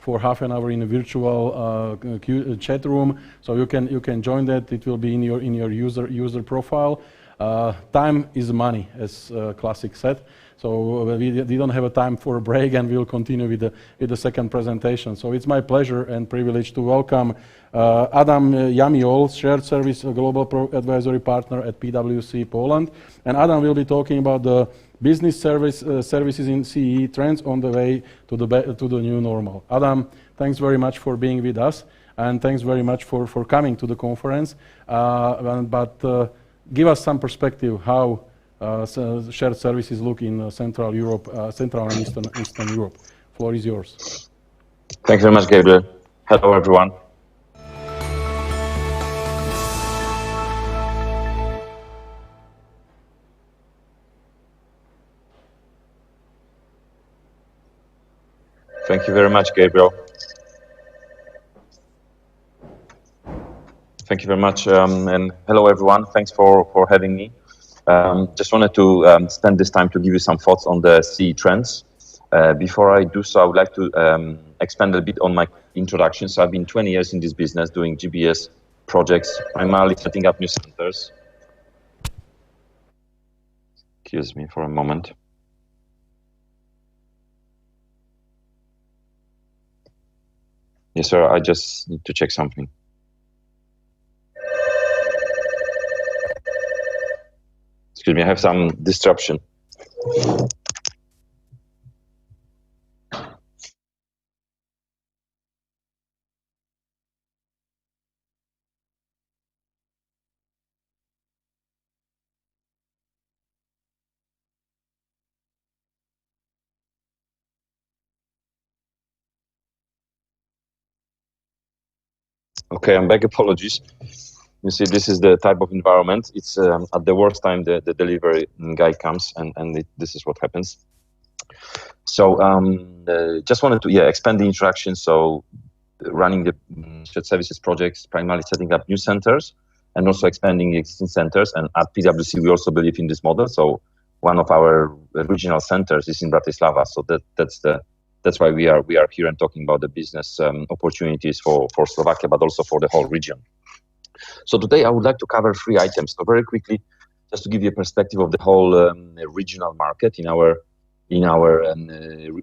for half an hour in a virtual chat room. So you can join that. It will be in your user profile. Time is money, as Classic said. So we don't have a time for a break, and we'll continue with the second presentation. So it's my pleasure and privilege to welcome Adam Jamiol, Shared Service Global Advisory Partner at PwC Poland. And Adam will be talking about the business services in CE trends on the way to the new normal. Adam, thanks very much for being with us, and thanks very much for coming to the conference. Give us some perspective how shared services look in Central Europe, Central and Eastern Europe. Floor is yours. Thanks very much, Gabriel. Hello, everyone. Thank you very much, Gabriel. Thank you very much, and hello, everyone. Thanks for having me. Just wanted to spend this time to give you some thoughts on the CE trends. Before I do so, I would like to expand a bit on my introduction. So I've been 20 years in this business doing GBS projects, primarily setting up new centers. Excuse me for a moment. Yes, sir, I just need to check something. Excuse me, I have some disruption. Okay, I'm back. Apologies. You see, this is the type of environment. It's at the worst time the delivery guy comes, and this is what happens. So just wanted to expand the introduction. So running the shared services projects, primarily setting up new centers and also expanding existing centers. And at PwC, we also believe in this model. So one of our regional centers is in Bratislava. So that's why we are here and talking about the business opportunities for Slovakia, but also for the whole region. So today I would like to cover 3 items. So very quickly, just to give you a perspective of the whole regional market in our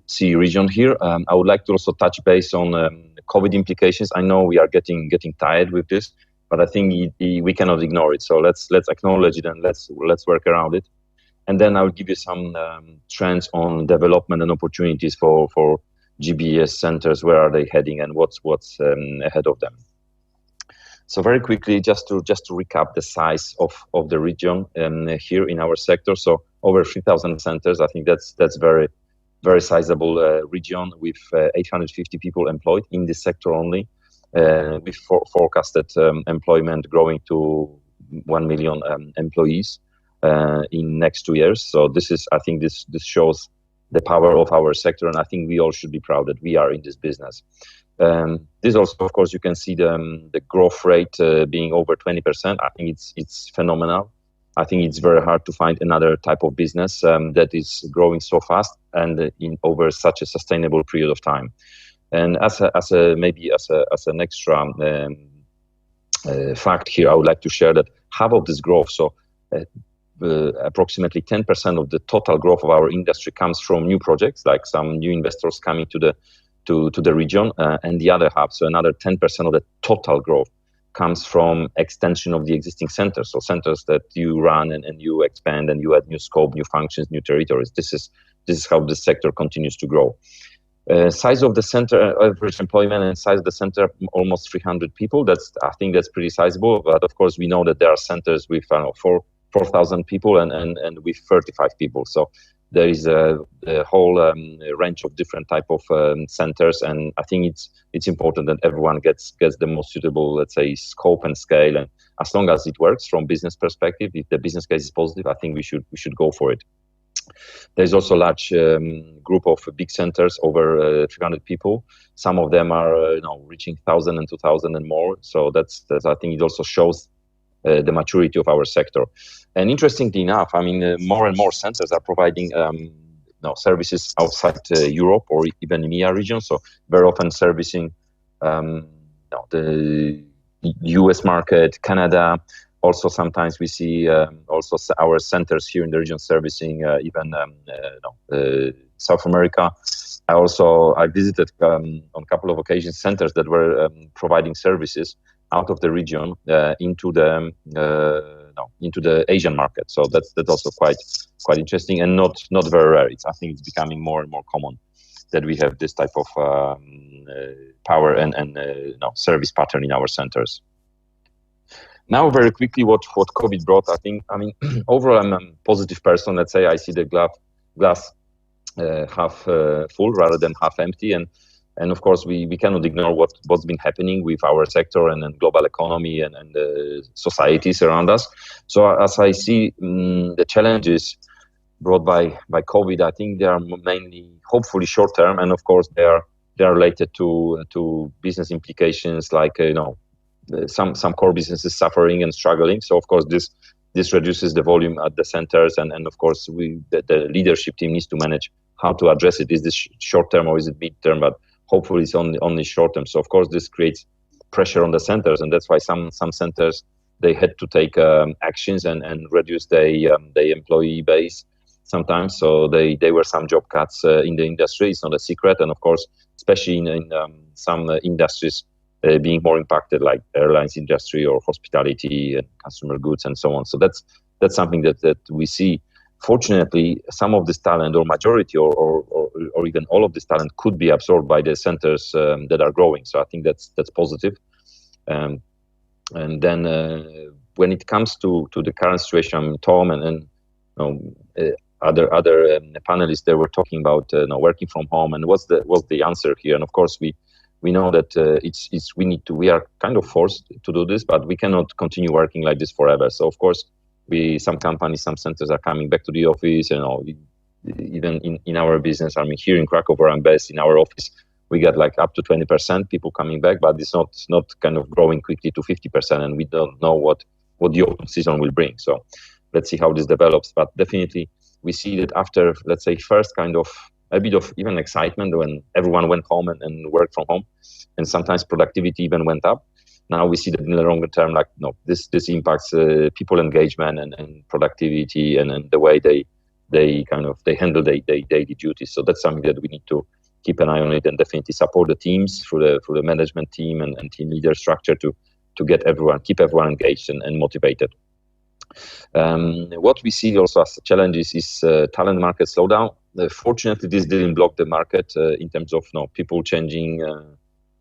CE region here. I would like to also touch base on COVID implications. I know we are getting tired with this, but I think we cannot ignore it. So let's acknowledge it and let's work around it. And then I will give you some trends on development and opportunities for GBS centers. Where are they heading and what's ahead of them? So very quickly, just to recap the size of the region here in our sector. So over 3,000 centers. I think that's very, very sizable region with 850 people employed in this sector only. With forecasted employment growing to 1 million employees in next 2 years. So I think this shows the power of our sector, and I think we all should be proud that we are in this business. This also, of course, you can see the growth rate being over 20%. I think it's phenomenal. I think it's very hard to find another type of business that is growing so fast and in over such a sustainable period of time. And as an extra fact here, I would like to share that half of this growth, so approximately 10% of the total growth of our industry comes from new projects, like some new investors coming to the region, and the other half, so another 10% of the total growth comes from extension of the existing centers. So centers that you run and you expand and you add new scope, new functions, new territories. This is how the sector continues to grow. Size of the center, average employment and size of the center, almost 300 people. I think that's pretty sizable. But of course, we know that there are centers with 4,000 people and with 35 people. So there is a whole range of different type of centers, and I think it's important that everyone gets the most suitable, let's say, scope and scale. And as long as it works from business perspective, if the business case is positive, I think we should go for it. There's also a large group of big centers, over 300 people. Some of them are reaching 1,000 and 2,000 and more. So that's I think it also shows the maturity of our sector. And interestingly enough, I mean, more and more centers are providing services outside Europe or even EMEA region. So very often servicing the US market, Canada. Also, sometimes we see also our centers here in the region servicing even South America. I visited on a couple of occasions centers that were providing services out of the region into the Asian market. So that's also quite interesting and not very rare. I think it's becoming more and more common that we have this type of power and service pattern in our centers. Now, very quickly, what COVID brought, I mean, overall, I'm a positive person. Let's say I see the glass half full rather than half empty, and of course we cannot ignore what's been happening with our sector and global economy and the societies around us. So as I see the challenges brought by COVID, I think they are mainly hopefully short term, and of course they are related to business implications like some core businesses suffering and struggling. So of course this reduces the volume at the centers, and of course the leadership team needs to manage how to address it. Is this short term or is it mid term? But hopefully it's only short term. So of course this creates pressure on the centers, and that's why some centers they had to take actions and reduce their employee base sometimes. So there were some job cuts in the industry. It's not a secret, and of course especially in some industries being more impacted, like airlines industry or hospitality and consumer goods and so on. So that's something that we see. Fortunately, some of this talent, or majority, or even all of this talent, could be absorbed by the centers that are growing. So I think that's positive. And then when it comes to the current situation, Tom and other panelists, they were talking about working from home and what's the answer here. And of course we know that we are kind of forced to do this, but we cannot continue working like this forever. So of course some companies, some centers are coming back to the office. Even in our business, I mean, here in Krakow where I'm based, in our office we got like up to 20% people coming back, but it's not kind of growing quickly to 50%, and we don't know what the autumn season will bring. So let's see how this develops. But definitely we see that after, let's say, first kind of a bit of even excitement when everyone went home and worked from home, and sometimes productivity even went up. Now we see that in the longer term, like this impacts people engagement and productivity and the way they handle their daily duties. So that's something that we need to keep an eye on it, and definitely support the teams through the management team and team leader structure to keep everyone engaged and motivated. What we see also as challenges is talent market slowdown. Fortunately, this didn't block the market in terms of people changing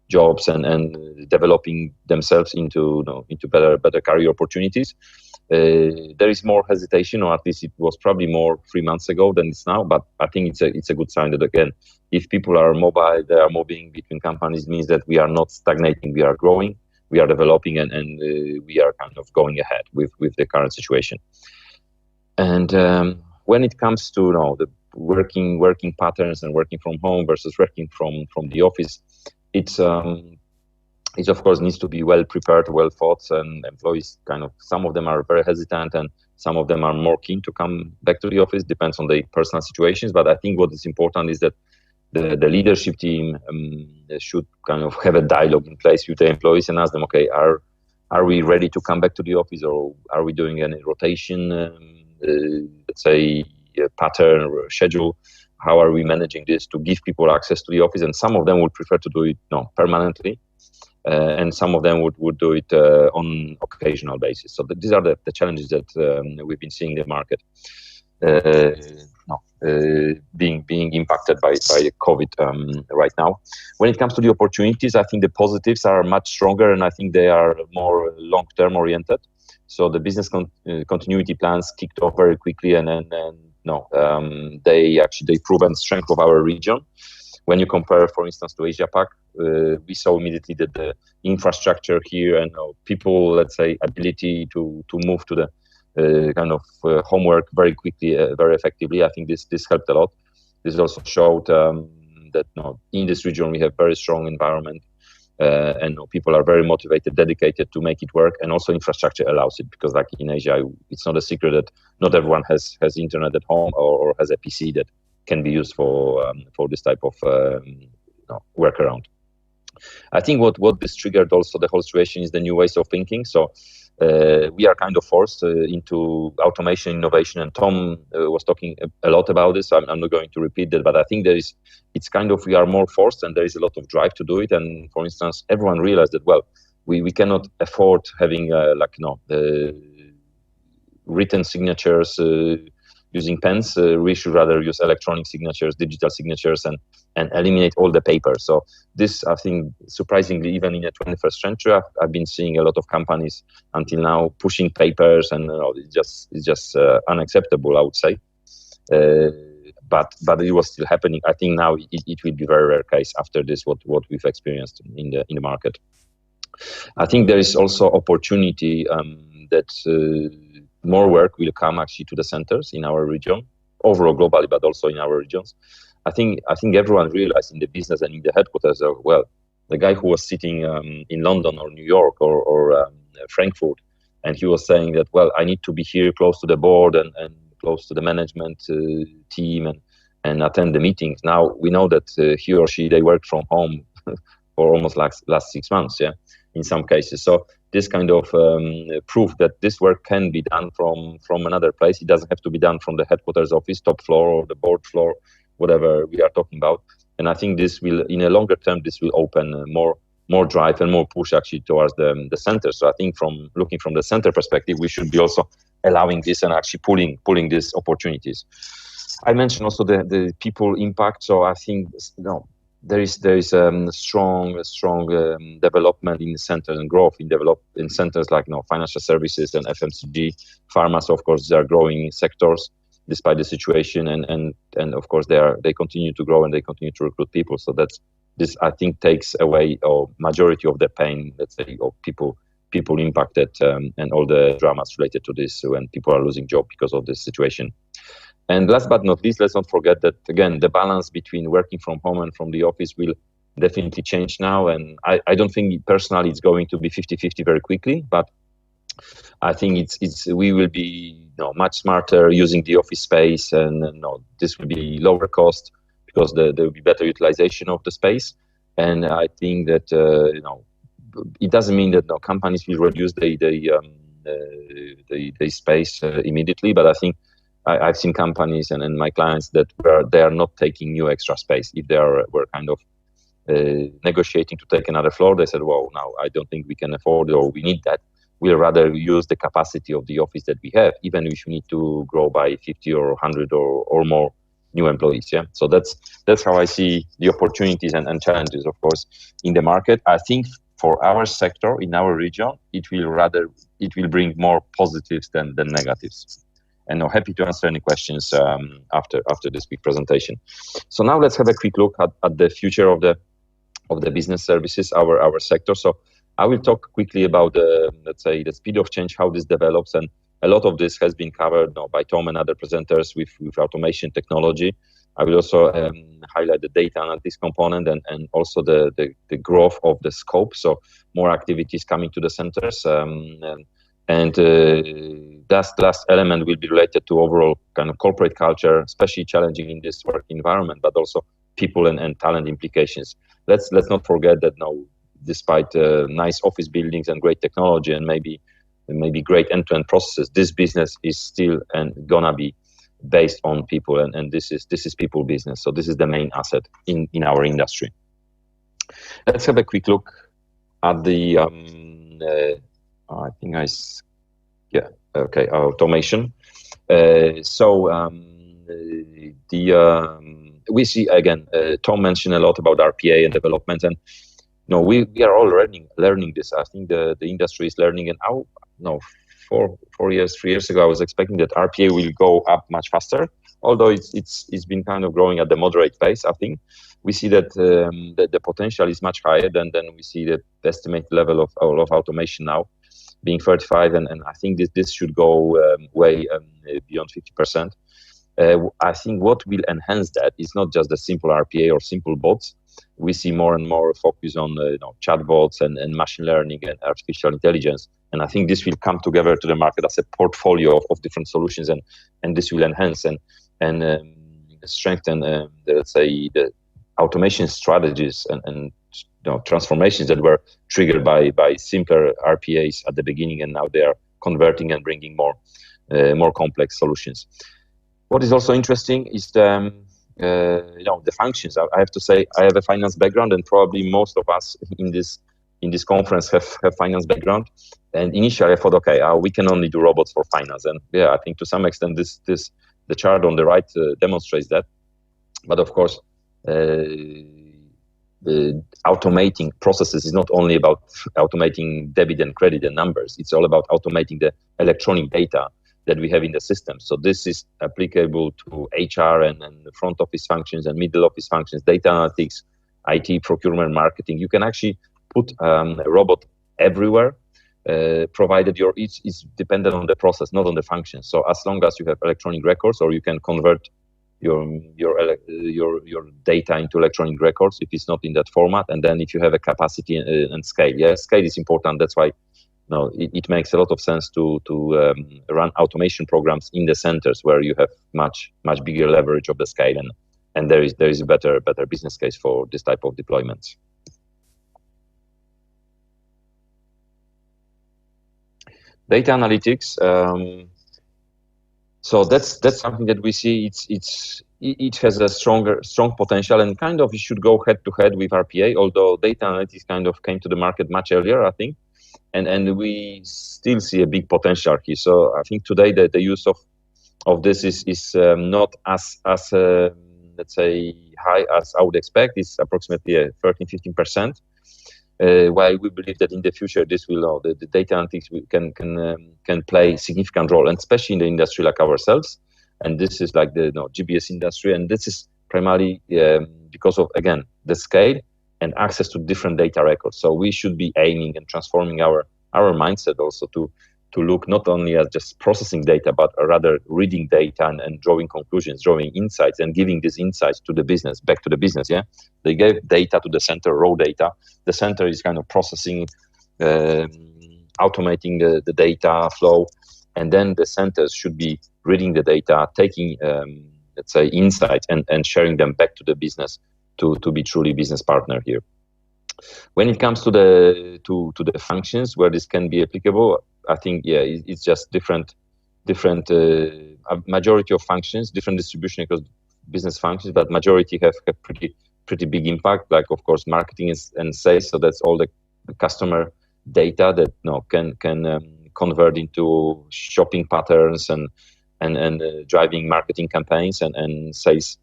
jobs and developing themselves into better career opportunities. There is more hesitation, or at least it was probably more 3 months ago than it's now. But I think it's a good sign that, again, if people are mobile, they are moving between companies, means that we are not stagnating, we are growing, we are developing, and we are kind of going ahead with the current situation. And when it comes to the working patterns and working from home versus working from the office, it of course needs to be well prepared, well thought, and employees some of them are very hesitant and some of them are more keen to come back to the office, depends on their personal situations. But I think what is important is that the leadership team should kind of have a dialogue in place with the employees and ask them, okay, are we ready to come back to the office, or are we doing any rotation, let's say, pattern or schedule? How are we managing this to give people access to the office? And some of them would prefer to do it permanently, and some of them would do it on occasional basis. So these are the challenges that we've been seeing in the market being impacted by COVID right now. When it comes to the opportunities, I think the positives are much stronger, and I think they are more long-term oriented. So the business continuity plans kicked off very quickly, and they proven strength of our region. When you compare, for instance, to Asia Pac, we saw immediately that the infrastructure here and people, let's say, ability to move to the homework very quickly, very effectively. I think this helped a lot. This also showed that in this region we have very strong environment, and people are very motivated, dedicated to make it work, and also infrastructure allows it, because like in Asia, it's not a secret that not everyone has internet at home or has a PC can be used for this type of workaround. I think what this triggered also the whole situation is the new ways of thinking. So we are kind of forced into automation innovation, and Tom was talking a lot about this. I'm not going to repeat that, but I think it's kind of, we are more forced, and there is a lot of drive to do it. And for instance, everyone realized that, well, we cannot afford having written signatures using pens. We should rather use electronic signatures, digital signatures, and eliminate all the paper. So this, I think, surprisingly, even in the 21st century, I've been seeing a lot of companies until now pushing papers, and it's just unacceptable, I would say. But it was still happening. I think now it will be a very rare case after this, what we've experienced in the market. I think there is also opportunity that more work will come actually to the centers in our region, overall globally, but also in our regions. I think everyone realized in the business and in the headquarters of, well, the guy who was sitting in London or New York or Frankfurt, and he was saying that, well, I need to be here close to the board and close to the management team and attend the meetings. Now we know that he or she, they worked from home for almost like last 6 months, yeah, in some cases. So this kind of proof that this work can be done from another place. It doesn't have to be done from the headquarters office, top floor, or the board floor, whatever we are talking about. And I think this will, in a longer term, this will open more drive and more push actually towards the center. So I think from looking from the center perspective, we should be also allowing this and actually pulling these opportunities. I mentioned also the people impact. So I think there is strong development in centers and growth in centers like financial services and FMCG, pharma. So of course, they are growing sectors despite the situation, and of course they continue to grow and they continue to recruit people. So this I think takes away majority of the pain, let's say, of people impacted and all the dramas related to this when people are losing job because of this situation. And last but not least, let's not forget that, again, the balance between working from home and from the office will definitely change now. And I don't think personally it's going to be 50-50 very quickly, but I think we will be much smarter using the office space, and this will be lower cost because there will be better utilization of the space. And I think that it doesn't mean that companies will reduce the space immediately, but I think I've seen companies and my clients that they are not taking new extra space. If they were kind of negotiating to take another floor, they said, well, now I don't think we can afford it or we need that. We'll rather use the capacity of the office that we have, even if we need to grow by 50 or 100 or more new employees. Yeah. So that's how I see the opportunities and challenges, of course, in the market. I think for our sector in our region, it will bring more positives than negatives. And I'm happy to answer any questions after this quick presentation. So now let's have a quick look at the future of the business services, our sector. So I will talk quickly about let's say the speed of change, how this develops, and a lot of this has been covered by Tom and other presenters with automation technology. I will also highlight the data analytics component and also the growth of the scope. So more activities coming to the centers. And that last element will be related to overall kind of corporate culture, especially challenging in this work environment, but also people and talent implications. Let's not forget that now, despite nice office buildings and great technology and maybe great end-to-end processes, this business is still and gonna be based on people, and this is people business. So this is the main asset in our industry. Let's have a quick look at the automation. We see again. Tom mentioned a lot about RPA and development, and we are all learning this. I think the industry is learning, and 3 years ago, I was expecting that RPA will go up much faster. Although it's been kind of growing at the moderate pace. I think we see that the potential is much higher than we see the estimated level of automation now being 35, and I think this should go way beyond 50%. I think what will enhance that is not just the simple RPA or simple bots. We see more and more focus on chatbots and machine learning and artificial intelligence, and I think this will come together to the market as a portfolio of different solutions, and this will enhance and strengthen, let's say, the automation strategies and transformations that were triggered by simpler RPAs at the beginning, and now they are converting and bringing more complex solutions. What is also interesting is the functions. I have to say, I have a finance background, and probably most of us in this conference have finance background. And initially I thought, okay, we can only do robots for finance. And yeah, I think to some extent the chart on the right demonstrates that. But of course, automating processes is not only about automating debit and credit and numbers. It's all about automating the electronic data that we have in the system. So this is applicable to HR and front office functions and middle office functions, data analytics, IT, procurement, marketing. You can actually put a robot everywhere, provided each is dependent on the process, not on the function. So as long as you have electronic records, or you can convert your data into electronic records if it's not in that format, and then if you have a capacity and scale. Yeah, scale is important. That's why it makes a lot of sense to run automation programs in the centers where you have much bigger leverage of the scale, and there is a better business case for this type of deployments. Data analytics. So that's something that we see. It has a strong potential, and kind of it should go head to head with RPA. Although data analytics kind of came to the market much earlier, I think, and we still see a big potential here. So I think today the use of this is not as let's say high as I would expect. It's approximately 13-15%. While we believe that in the future this will the data analytics can play a significant role, and especially in the industry like ourselves, and this is like the GBS industry, and this is primarily because of, again, the scale and access to different data records. So we should be aiming and transforming our mindset also to look not only at just processing data, but rather reading data and drawing conclusions, drawing insights, and giving these insights to the business, back to the business. Yeah, they gave data to the center, raw data. The center is kind of processing, automating the data flow, and then the centers should be reading the data, taking let's say insights and sharing them back to the business to be truly business partner here. When it comes to the functions where this can be applicable, I think it's just different majority of functions, different distribution across business functions, but majority have pretty big impact. Like, of course, marketing and sales. So that's all the customer data that can convert into shopping patterns and driving marketing campaigns and sales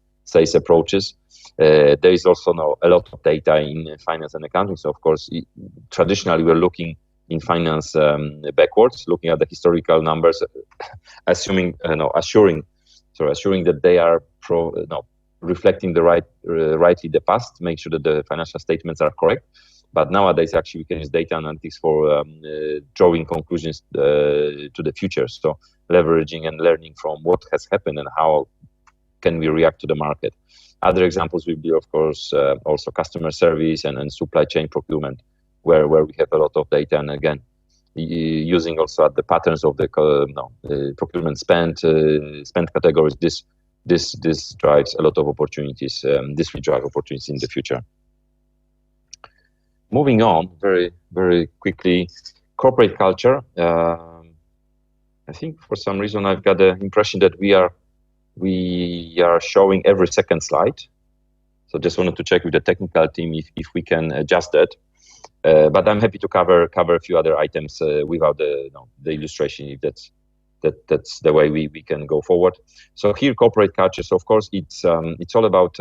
approaches. There is also a lot of data in finance and accounting. So of course, traditionally we're looking in finance backwards, looking at the historical numbers, assuring that they are reflecting rightly the past, make sure that the financial statements are correct. But nowadays, actually, we can use data analytics for drawing conclusions to the future. So leveraging and learning from what has happened and how can we react to the market. Other examples will be, of course, also customer service and supply chain procurement, where we have a lot of data. And again, using also the patterns of the procurement spend categories, this drives a lot of opportunities. This will drive opportunities in the future. Moving on very, very quickly, corporate culture. I think for some reason I've got the impression that we are showing every second slide. So just wanted to check with the technical team if we can adjust that. But I'm happy to cover a few other items without the illustration, if that's the way we can go forward. So here, corporate culture. So of course, it's all about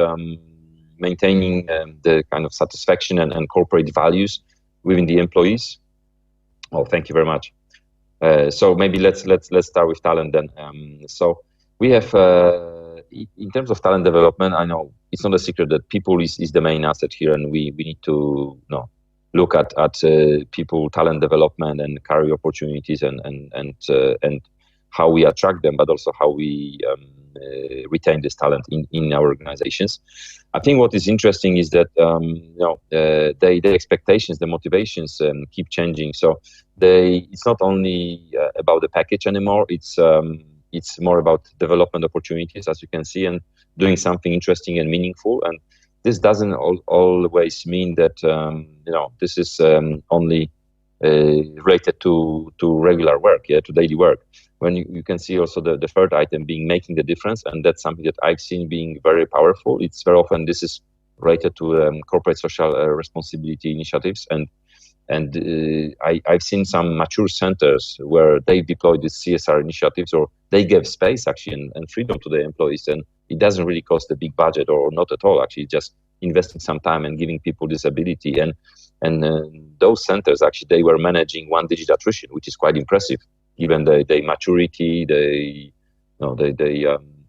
maintaining the kind of satisfaction and corporate values within the employees. Oh, thank you very much. So maybe let's start with talent then. So we have, in terms of talent development, I know it's not a secret that people is the main asset here, and we need to look at people, talent development and career opportunities and how we attract them, but also how we retain this talent in our organizations. I think what is interesting is that the expectations, the motivations keep changing. So it's not only about the package anymore. It's more about development opportunities, as you can see, and doing something interesting and meaningful. And this doesn't always mean that this is only related to regular work, to daily work. When you can see also the third item being making the difference, and that's something that I've seen being very powerful. It's very often this is related to corporate social responsibility initiatives, and I've seen some mature centers where they deployed these CSR initiatives, or they gave space actually and freedom to the employees, and it doesn't really cost a big budget or not at all. Actually, just investing some time and giving people this ability. And those centers actually they were managing 1-digit attrition, which is quite impressive given the maturity,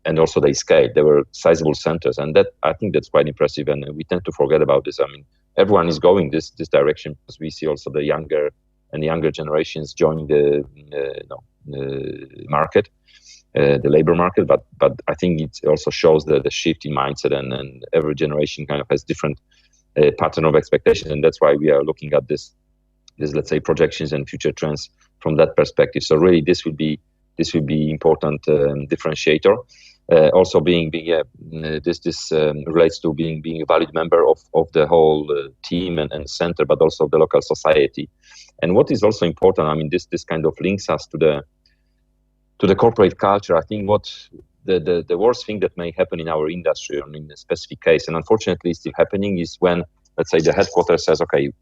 and also they scaled. They were sizable centers, and that I think that's quite impressive. And we tend to forget about this. I mean, everyone is going this direction because we see also the younger generations joining the market, the labor market. But I think it also shows the shift in mindset, and every generation kind of has different pattern of expectation, and that's why we are looking at this let's say projections and future trends from that perspective. So really, this will be important differentiator. Also, this relates to being a valid member of the whole team and center, but also the local society. And what is also important, I mean, this kind of links us to the corporate culture. I think what the worst thing that may happen in our industry, or in a specific case, and unfortunately it's still happening, is when, let's say, the headquarters says, okay,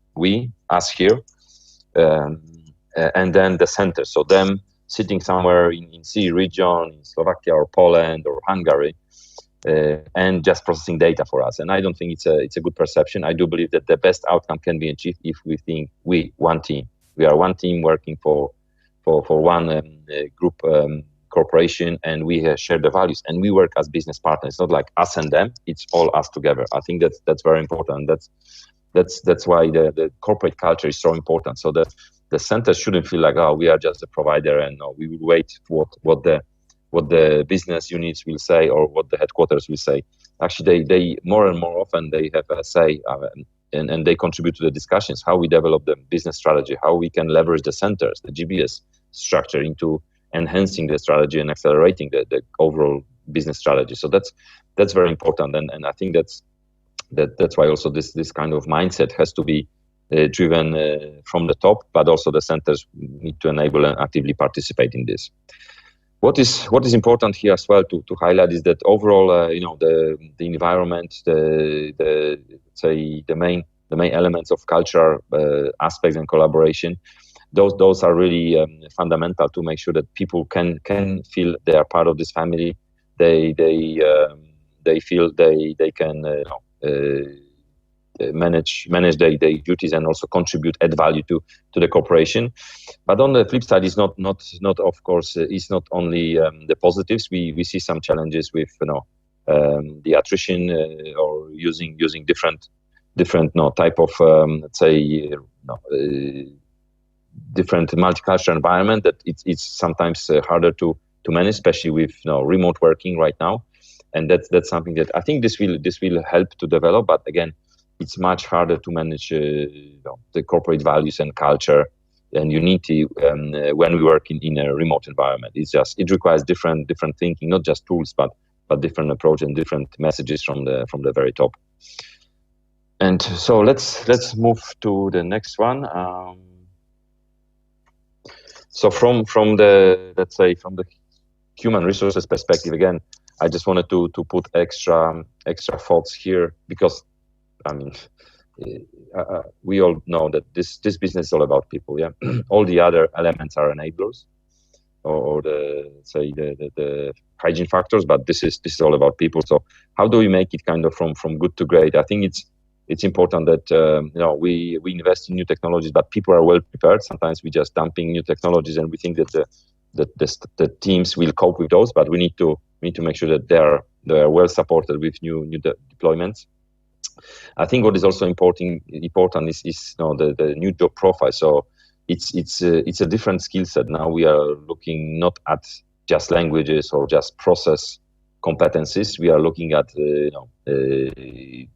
us here, and then the center, so them sitting somewhere in C region, in Slovakia or Poland or Hungary, and just processing data for us. And I don't think it's a good perception. I do believe that the best outcome can be achieved if we think one team. We are one team working for one group corporation, and we share the values, and we work as business partners. It's not like us and them; it's all us together. I think that's very important. That's why the corporate culture is so important. So that the center shouldn't feel like, oh, we are just a provider, and we will wait for what the business units will say or what the headquarters will say. Actually, they more and more often they have a say, and they contribute to the discussions, how we develop the business strategy, how we can leverage the centers, the GBS structure, into enhancing the strategy and accelerating the overall business strategy. So that's very important, and I think that's why also this kind of mindset has to be driven from the top, but also the centers need to enable and actively participate in this. What is important here as well to highlight is that overall, the environment, the main elements of culture aspects and collaboration, those are really fundamental to make sure that people can feel they are part of this family. They feel they can manage their duties and also contribute, add value to the corporation. But on the flip side, is not of course is not only the positives. We see some challenges with the attrition or using different type of different multicultural environment that it's sometimes harder to manage, especially with remote working right now. And that's something that I think this will help to develop. But again, it's much harder to manage the corporate values and culture and unity when we work in a remote environment. It requires different thinking, not just tools, but different approach and different messages from the very top. And so let's move to the next one. So from the human resources perspective, again, I just wanted to put extra thoughts here, because I mean, we all know that this business is all about people. Yeah, all the other elements are enablers, or the hygiene factors, but this is all about people. So how do we make it kind of from good to great? I think it's important that we invest in new technologies, but people are well prepared. Sometimes we just dumping new technologies, and we think that the teams will cope with those, but we need to make sure that they are well supported with new deployments. I think what is also important is the new job profile. So it's a different skill set. Now we are looking not at just languages or just process competencies. We are looking at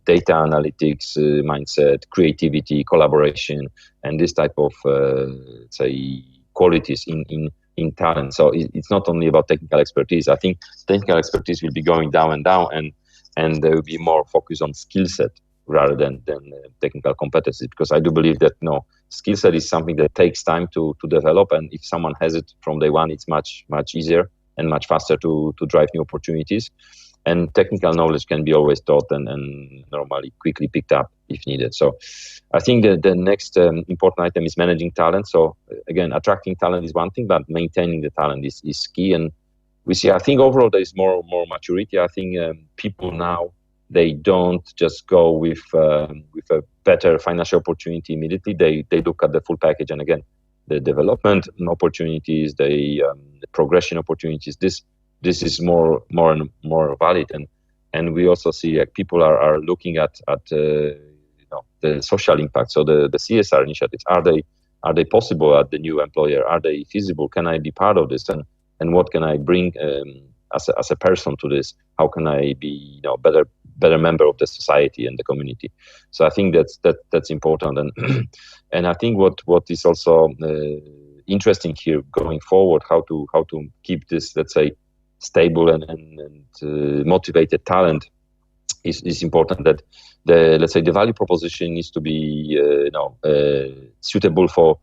data analytics, mindset, creativity, collaboration, and this type of qualities in in talent. So it's not only about technical expertise. I think technical expertise will be going down and down, and there will be more focus on skill set rather than technical competencies, because I do believe that skill set is something that takes time to develop, and if someone has it from day one, it's much easier and much faster to drive new opportunities. And technical knowledge can be always taught and normally quickly picked up if needed. So I think that the next important item is managing talent. So again, attracting talent is one thing, but maintaining the talent is key. And we see, I think overall there is more maturity. I think people now, they don't just go with a better financial opportunity immediately. They look at the full package, and again, the development opportunities, the progression opportunities. This is more and more valid, and we also see people are looking at the social impact. So the CSR initiatives, are they possible at the new employer? Are they feasible? Can I be part of this? And what can I bring as a person to this? How can I be better member of the society and the community? So I think that's important, and I think what is also interesting here going forward, how to keep this, let's say, stable and motivated talent is important. That the value proposition needs to be suitable for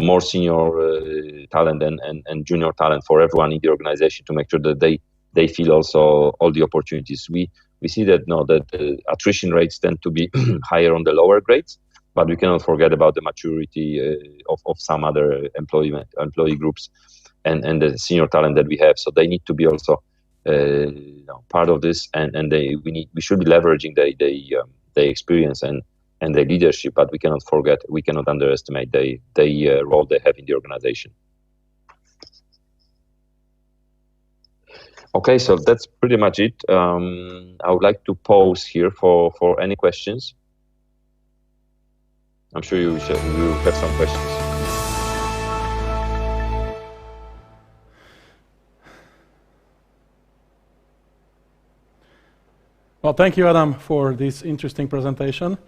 more senior talent and junior talent, for everyone in the organization, to make sure that they feel also all the opportunities. We see that that the attrition rates tend to be higher on the lower grades, but we cannot forget about the maturity of some other employee groups and the senior talent that we have. So they need to be also part of this, and we should be leveraging their experience and their leadership, but we cannot underestimate the role they have in the organization. Okay, so that's pretty much it. I would like to pause here for any questions. I'm sure you have some questions. Well, thank you, Adam, for this interesting presentation.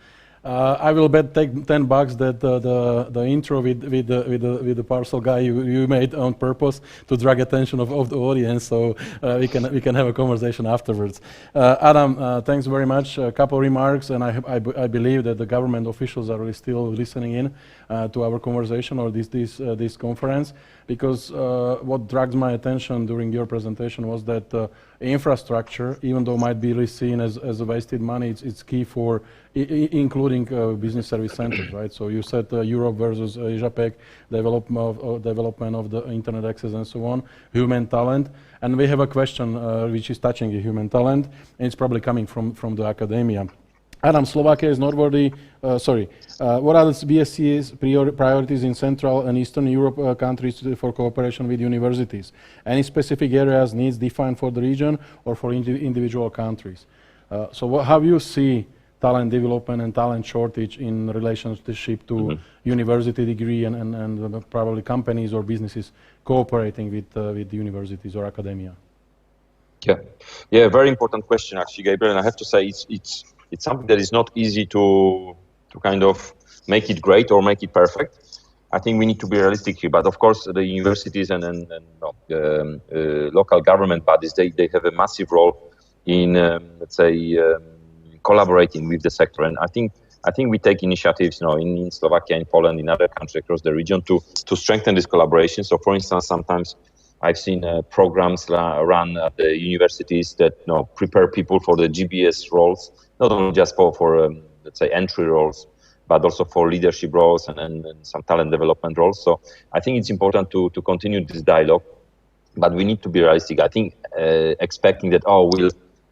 I will bet take $10 that the intro with the parcel guy you made on purpose to drag attention of the audience, so we can have a conversation afterwards. Adam, thanks very much. A couple of remarks, and I believe that the government officials are really still listening in to our conversation or this conference, because what drags my attention during your presentation was that infrastructure, even though might be really seen as a wasted money, it's key for including business service centers, right? So you said Europe versus Asia-Pac, development of the internet access and so on, human talent. And we have a question which is touching human talent, and it's probably coming from the academia. Adam, Slovakia is noteworthy. What are the BSC's priorities in Central and Eastern Europe countries for cooperation with universities? Any specific areas, needs defined for the region or for individual countries? So how you see talent development and talent shortage in relationship to university degree and probably companies or businesses cooperating with universities or academia? Yeah, very important question actually, Gabriel. And I have to say it's something that is not easy to kind of make it great or make it perfect. I think we need to be realistic here, but of course the universities and local government bodies, they have a massive role in let's say collaborating with the sector. And I think we take initiatives in Slovakia, in Poland, in other countries across the region to strengthen this collaboration. So for instance, sometimes I've seen programs run at the universities that prepare people for the GBS roles, not only just for let's say entry roles, but also for leadership roles and some talent development roles. So I think it's important to continue this dialogue, but we need to be realistic. I think expecting that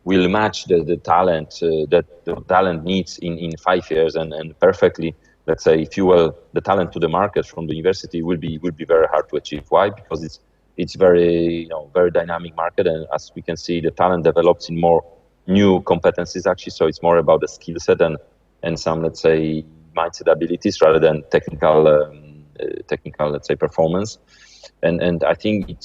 we'll match the talent that the talent needs in 5 years and perfectly, let's say, fuel the talent to the market from the university will be very hard to achieve. Why? Because it's very very dynamic market, and as we can see, the talent develops in more new competencies actually. So it's more about the skill set and some, let's say, mindset abilities rather than technical let's say performance. And I think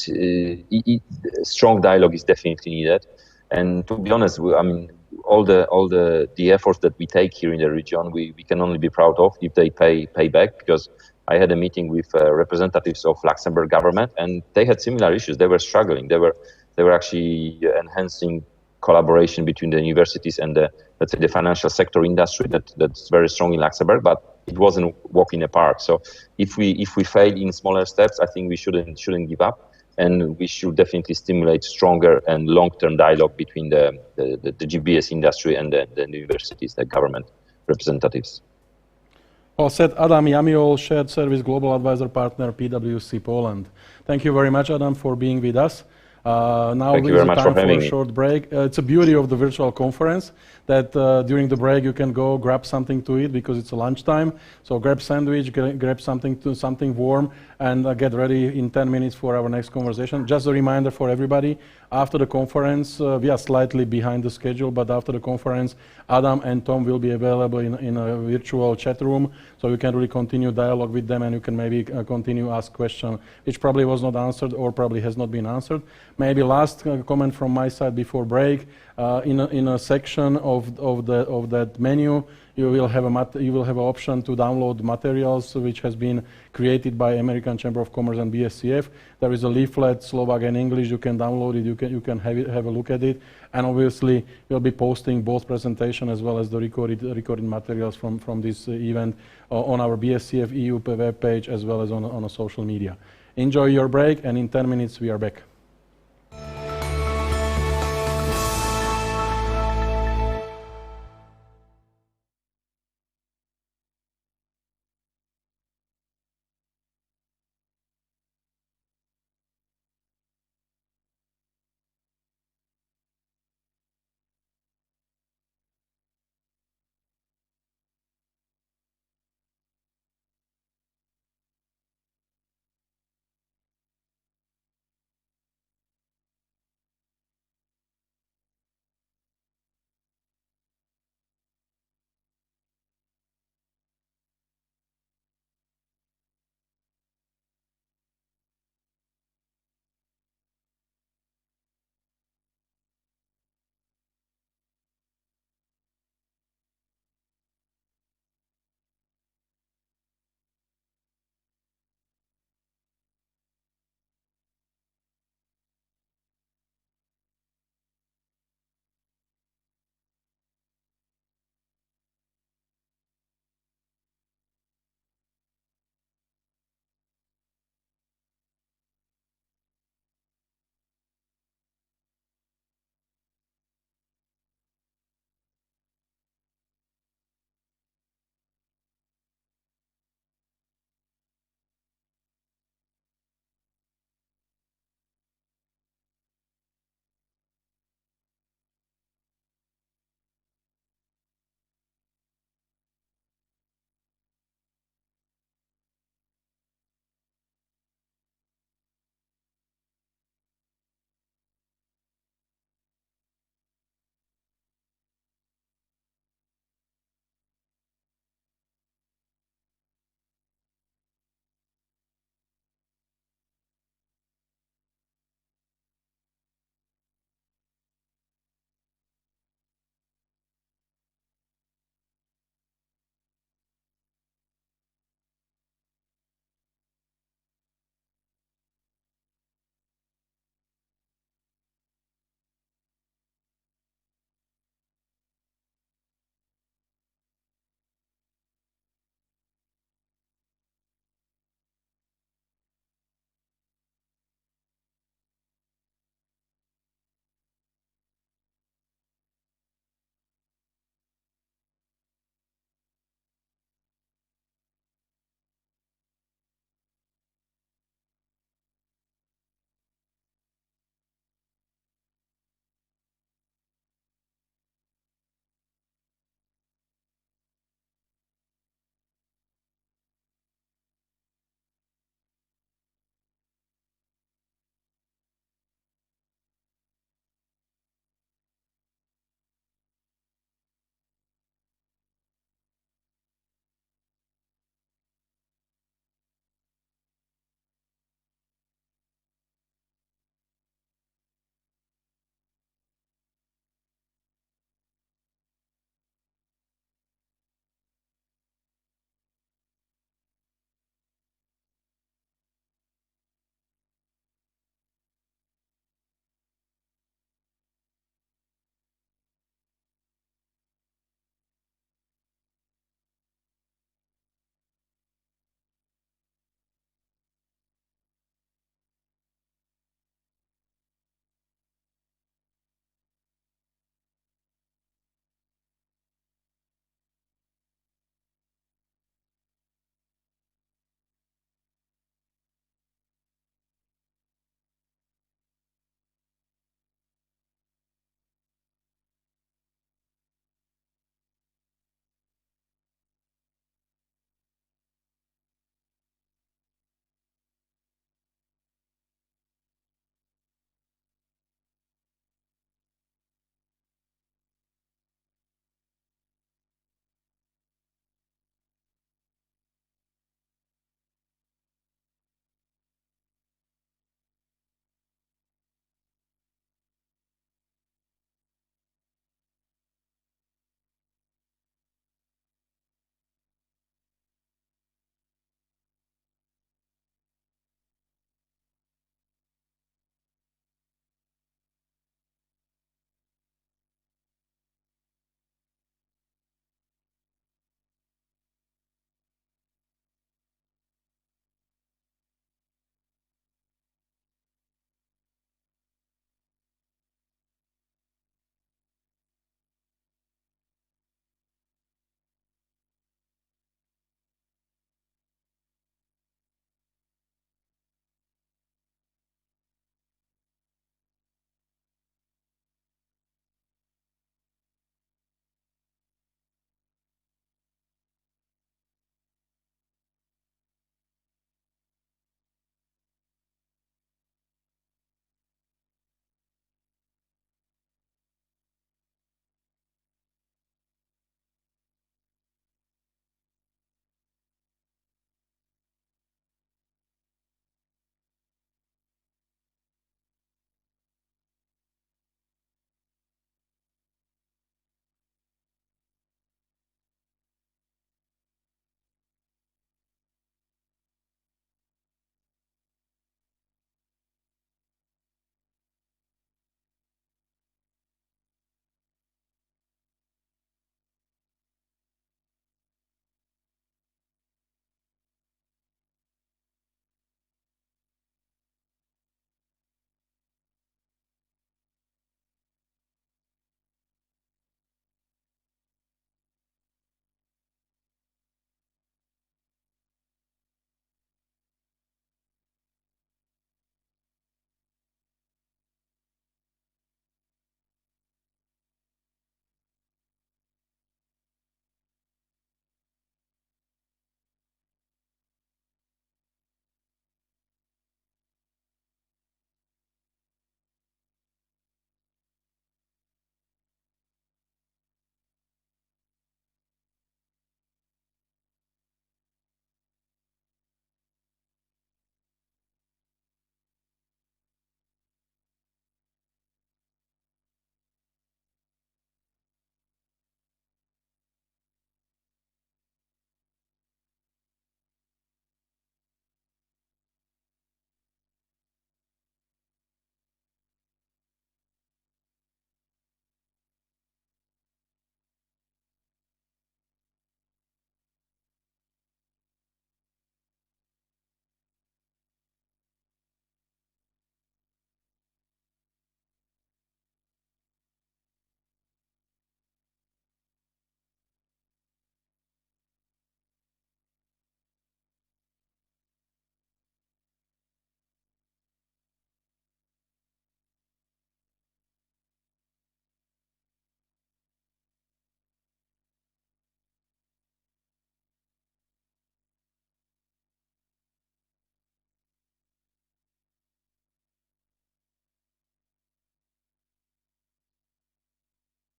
strong dialogue is definitely needed. And to be honest, I mean, all the efforts that we take here in the region, we can only be proud of if they pay back, because I had a meeting with representatives of Luxembourg government, and they had similar issues. They were struggling. They were actually enhancing collaboration between the universities and the, let's say, the financial sector industry that's very strong in Luxembourg, but it wasn't walk in the park. So if we fail in smaller steps, I think we shouldn't give up, and we should definitely stimulate stronger and long-term dialogue between the GBS industry and the universities, the government representatives. Well said. Adam Jamiol, Shared Service Global Advisor Partner, PwC Poland. Thank you very much, Adam, for being with us. Now Thank you very much time for having a me. short break. It's a beauty of the virtual conference that during the break you can go grab something to eat because it's a lunchtime. So grab sandwich, grab something warm, and get ready in 10 minutes for our next conversation. Just a reminder for everybody, after the conference, we are slightly behind the schedule, but after the conference, Adam and Tom will be available in a virtual chat room, so you can really continue dialogue with them, and you can maybe continue ask questions, which probably was not answered or probably has not been answered. Maybe last comment from my side before break, in a section of that menu, you will have an option to download materials which has been created by American Chamber of Commerce and BSCF. There is a leaflet, Slovak and English. You can download it. You can have a look at it. And obviously, we'll be posting both presentation as well as the recorded materials from this event on our BSCF EU web page as well as on a social media. Enjoy your break, and in 10 minutes we are back.